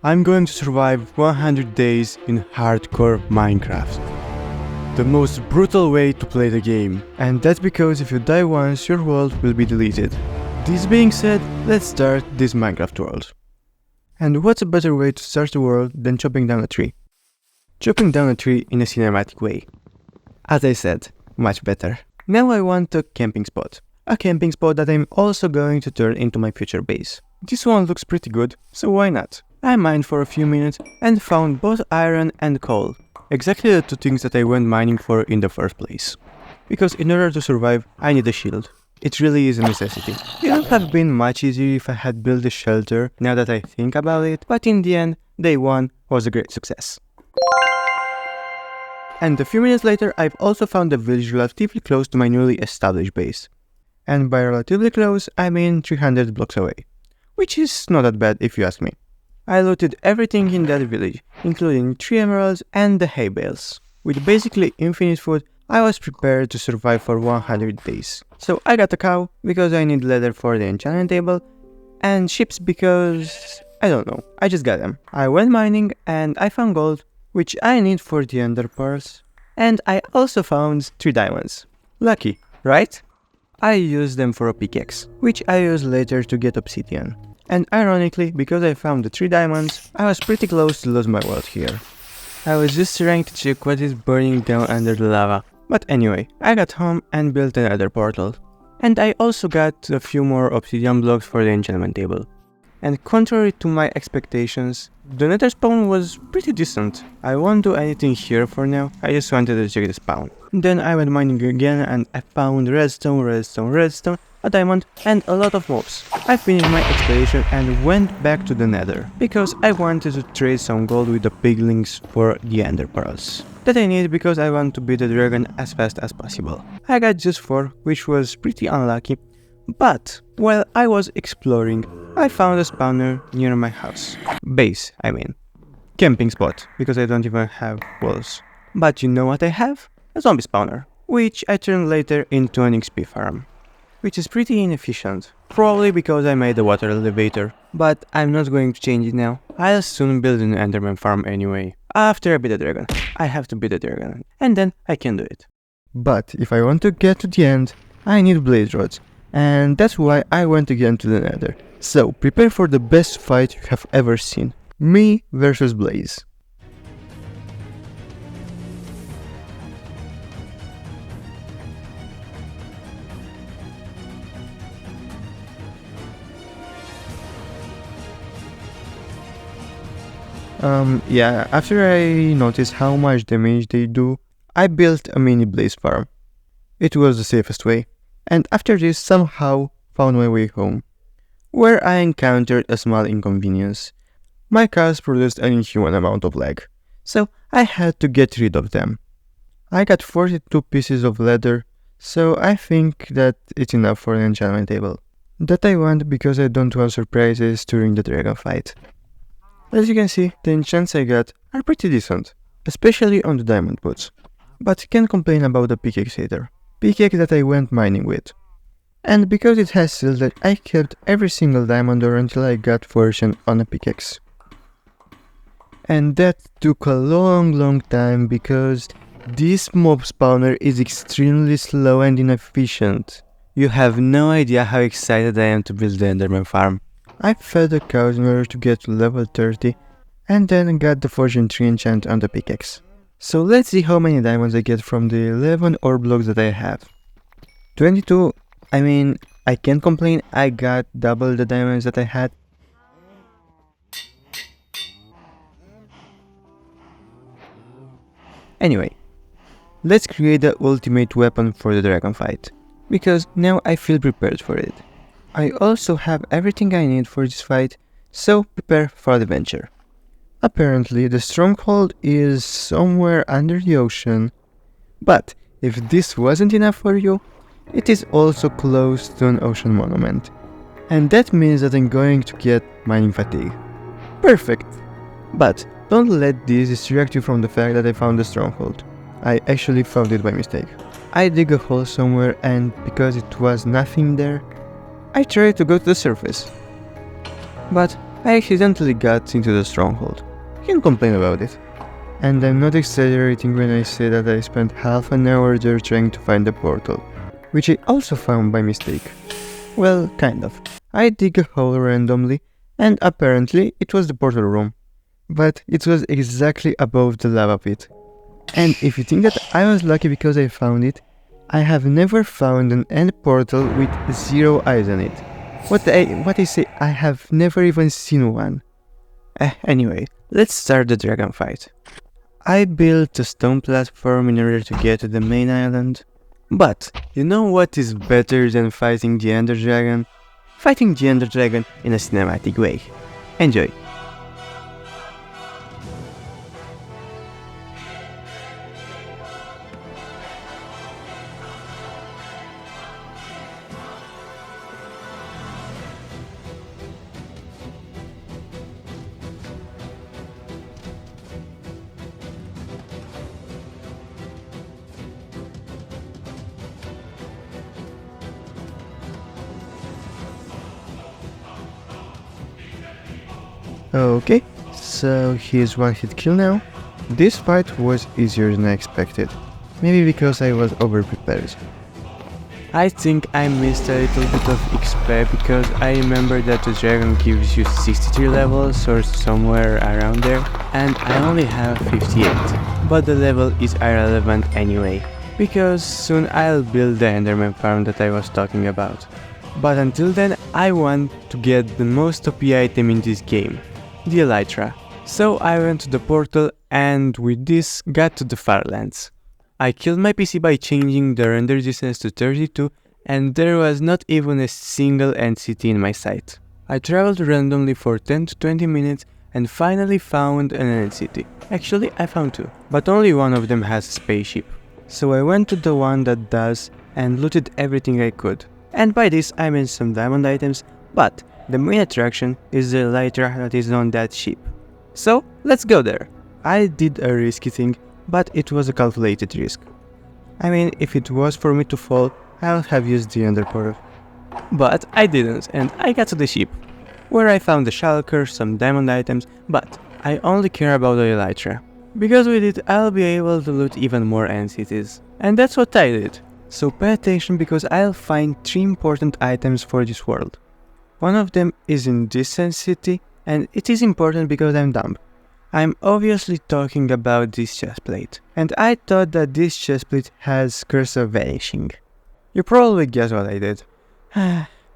I'm going to survive 100 days in hardcore Minecraft. The most brutal way to play the game, and that's because if you die once, your world will be deleted. This being said, let's start this Minecraft world. And what's a better way to start the world than chopping down a tree? Chopping down a tree in a cinematic way. As I said, much better. Now I want a camping spot. A camping spot that I'm also going to turn into my future base. This one looks pretty good, so why not? I mined for a few minutes and found both iron and coal. Exactly the two things that I went mining for in the first place. Because in order to survive, I need a shield. It really is a necessity. It would have been much easier if I had built a shelter now that I think about it, but in the end, day one was a great success. And a few minutes later, I've also found a village relatively close to my newly established base. And by relatively close, I mean 300 blocks away. Which is not that bad if you ask me. I looted everything in that village, including 3 emeralds and the hay bales. With basically infinite food, I was prepared to survive for 100 days. So I got a cow because I need leather for the enchanting table, and ships because... I don't know, I just got them. I went mining and I found gold, which I need for the ender pearls, and I also found 3 diamonds. Lucky, right? I used them for a pickaxe, which I used later to get obsidian. And ironically, because I found the 3 diamonds, I was pretty close to lose my world here. I was just trying to check what is burning down under the lava. But anyway, I got home and built another portal. And I also got a few more obsidian blocks for the enchantment table. And contrary to my expectations, the nether spawn was pretty decent. I won't do anything here for now, I just wanted to check the spawn. Then I went mining again and I found redstone, a diamond and a lot of mobs. I finished my expedition and went back to the nether, because I wanted to trade some gold with the piglings for the ender pearls that I need because I want to beat the dragon as fast as possible. I got just 4, which was pretty unlucky, but while I was exploring, I found a spawner near my house. Base, I mean. Camping spot, because I don't even have walls. But you know what I have? A zombie spawner, which I turned later into an XP farm. Which is pretty inefficient, probably because I made a water elevator, but I'm not going to change it now. I'll soon build an enderman farm anyway. After I beat the dragon. I have to beat the dragon, and then I can do it. But if I want to get to the end, I need blaze rods, and that's why I went again to the nether. So prepare for the best fight you have ever seen. Me versus Blaze. Yeah, after I noticed how much damage they do, I built a mini blaze farm. It was the safest way. And after this, somehow found my way home, where I encountered a small inconvenience. My cows produced an inhuman amount of lag, so I had to get rid of them. I got 42 pieces of leather, so I think that it's enough for an enchantment table. That I want because I don't want surprises during the dragon fight. As you can see, the enchants I got are pretty decent, especially on the diamond boots. But can't complain about the pickaxe either. Pickaxe that I went mining with. And because it has silver, I kept every single diamond ore until I got version on a pickaxe. And that took a long time because this mob spawner is extremely slow and inefficient. You have no idea how excited I am to build the enderman farm. I fed the cows in order to get to level 30 and then got the fortune 3 enchant on the pickaxe. So let's see how many diamonds I get from the 11 ore blocks that I have. 22, I mean, I can't complain, I got double the diamonds that I had. Anyway, let's create the ultimate weapon for the dragon fight, because now I feel prepared for it. I also have everything I need for this fight, so prepare for the adventure. Apparently, the stronghold is somewhere under the ocean, but if this wasn't enough for you, it is also close to an ocean monument, and that means that I'm going to get mining fatigue. Perfect! But don't let this distract you from the fact that I found the stronghold. I actually found it by mistake. I dig a hole somewhere and because it was nothing there, I tried to go to the surface. But I accidentally got into the stronghold. Can't complain about it. And I'm not exaggerating when I say that I spent half an hour there trying to find the portal, which I also found by mistake. Well, kind of. I dig a hole randomly, and apparently it was the portal room. But it was exactly above the lava pit. And if you think that I was lucky because I found it, I have never found an end portal with 0 eyes on it. What I say, I have never even seen one. Anyway, let's start the dragon fight. I built a stone platform in order to get to the main island. But, you know what is better than fighting the Ender Dragon? Fighting the Ender Dragon in a cinematic way. Enjoy! Okay, so here's one hit kill now. This fight was easier than I expected. Maybe because I was over-prepared. I think I missed a little bit of XP because I remember that the dragon gives you 63 levels or somewhere around there, and I only have 58. But the level is irrelevant anyway, because soon I'll build the Enderman farm that I was talking about. But until then, I want to get the most OP item in this game, the Elytra. So I went to the portal and with this got to the Farlands. I killed my PC by changing the render distance to 32 and there was not even a single entity in my sight. I traveled randomly for 10 to 20 minutes and finally found an entity. Actually, I found 2, but only one of them has a spaceship. So I went to the one that does and looted everything I could. And by this I mean some diamond items, but the main attraction is the Elytra that is on that ship. So let's go there. I did a risky thing, but it was a calculated risk. I mean, if it was for me to fall, I would have used the ender portal. But I didn't, and I got to the ship, where I found the shulker, some diamond items, but I only care about the Elytra. Because with it I'll be able to loot even more entities. And that's what I did. So pay attention because I'll find 3 important items for this world. One of them is in this city, and it is important because I'm dumb. I'm obviously talking about this chestplate, and I thought that this chestplate has Curse of Vanishing. You probably guessed what I did.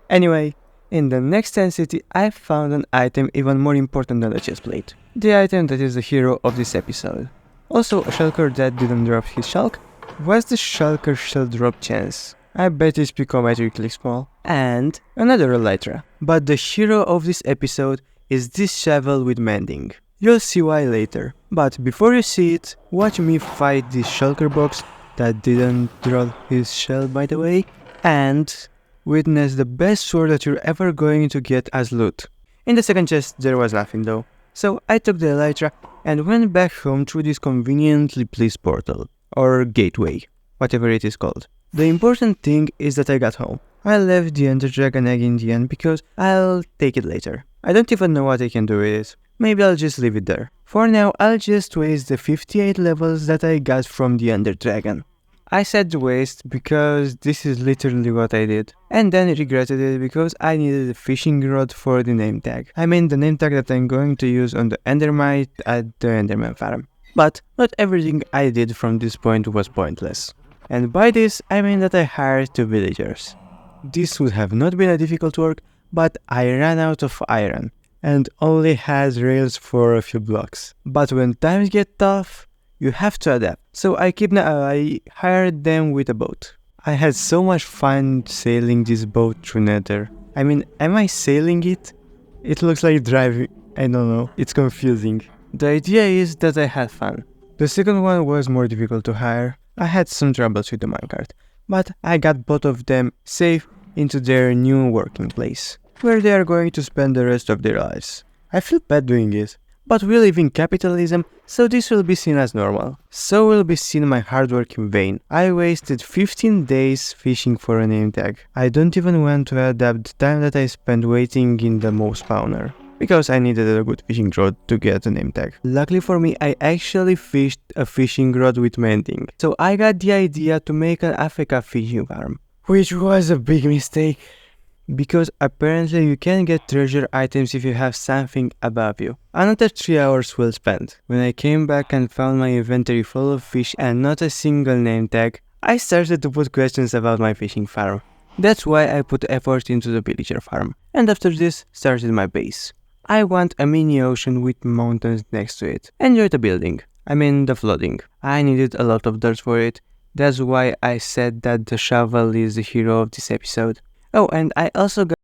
Anyway, in the next city I found an item even more important than the chestplate. The item that is the hero of this episode. Also, a shulker that didn't drop his shulk. What's the shulker shell drop chance? I bet it's geometrically small. And another Elytra. But the hero of this episode is this shovel with mending. You'll see why later. But before you see it, watch me fight this shulker box that didn't drop his shell by the way, and witness the best sword that you're ever going to get as loot. In the second chest there was nothing though. So I took the Elytra and went back home through this conveniently placed portal. Or gateway, whatever it is called. The important thing is that I got home. I left the Ender Dragon egg in the end because I'll take it later. I don't even know what I can do with it. Maybe I'll just leave it there. For now, I'll just waste the 58 levels that I got from the Ender Dragon. I said waste because this is literally what I did. And then regretted it because I needed a fishing rod for the name tag. I mean the name tag that I'm going to use on the Endermite at the Enderman farm. But not everything I did from this point was pointless. And by this, I mean that I hired 2 villagers. This would have not been a difficult work, but I ran out of iron, and only has rails for a few blocks. But when times get tough, you have to adapt. So I hired them with a boat. I had so much fun sailing this boat through nether. I mean, am I sailing it? It looks like driving, I don't know, it's confusing. The idea is that I had fun. The second one was more difficult to hire. I had some troubles with the minecart, but I got both of them safe into their new working place, where they are going to spend the rest of their lives. I feel bad doing it, but we live in capitalism, so this will be seen as normal. So will be seen my hard work in vain. I wasted 15 days fishing for a name tag. I don't even want to add up the time that I spent waiting in the mob spawner. because I needed a good fishing rod to get a name tag. Luckily for me, I actually fished a fishing rod with mending, so I got the idea to make an Africa fishing farm, which was a big mistake, because apparently you can get treasure items if you have something above you. Another 3 hours well spent. When I came back and found my inventory full of fish and not a single name tag, I started to put questions about my fishing farm. That's why I put effort into the villager farm, and after this started my base. I want a mini ocean with mountains next to it. Enjoy the building. I mean the flooding. I needed a lot of dirt for it. That's why I said that the shovel is the hero of this episode. Oh, and I also got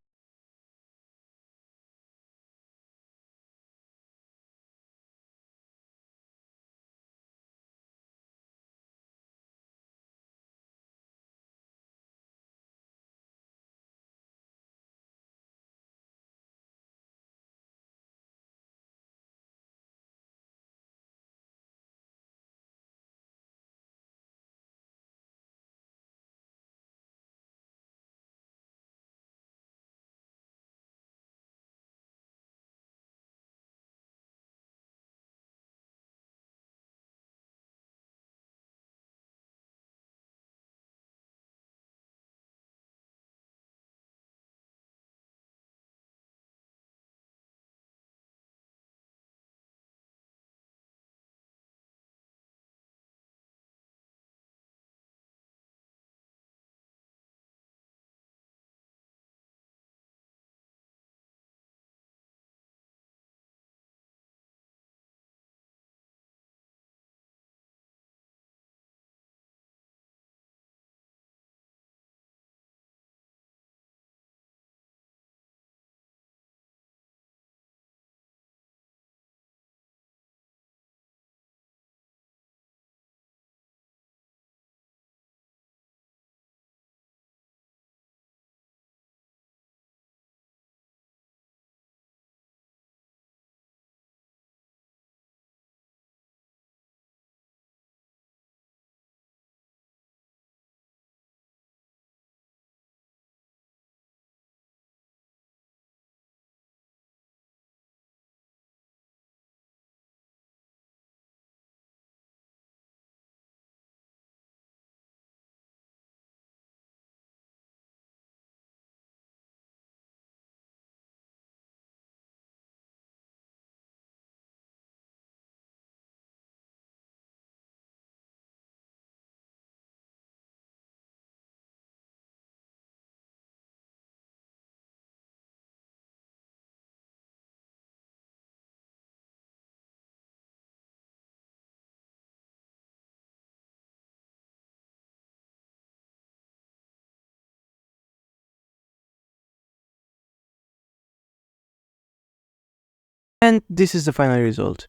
and this is the final result.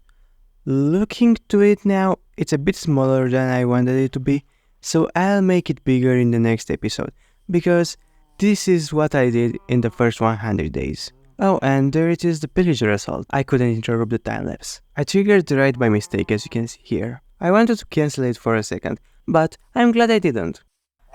Looking to it now, it's a bit smaller than I wanted it to be, so I'll make it bigger in the next episode, because this is what I did in the first 100 days. Oh, and there it is, the pillager assault. I couldn't interrupt the time-lapse. I triggered the ride by mistake, as you can see here. I wanted to cancel it for a second, but I'm glad I didn't.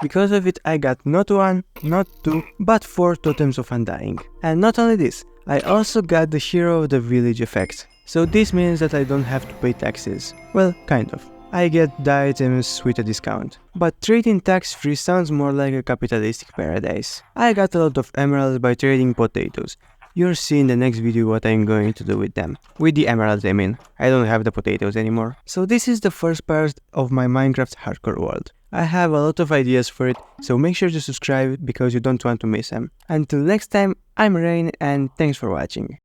Because of it, I got not 1, not 2, but 4 totems of undying. And not only this, I also got the hero of the village effect. So this means that I don't have to pay taxes. Well, kind of. I get the items with a discount. But trading tax-free sounds more like a capitalistic paradise. I got a lot of emeralds by trading potatoes. You'll see in the next video what I'm going to do with them. With the emeralds, I mean. I don't have the potatoes anymore. So this is the first part of my Minecraft hardcore world. I have a lot of ideas for it, so make sure to subscribe because you don't want to miss them. Until next time, I'm Rain and thanks for watching.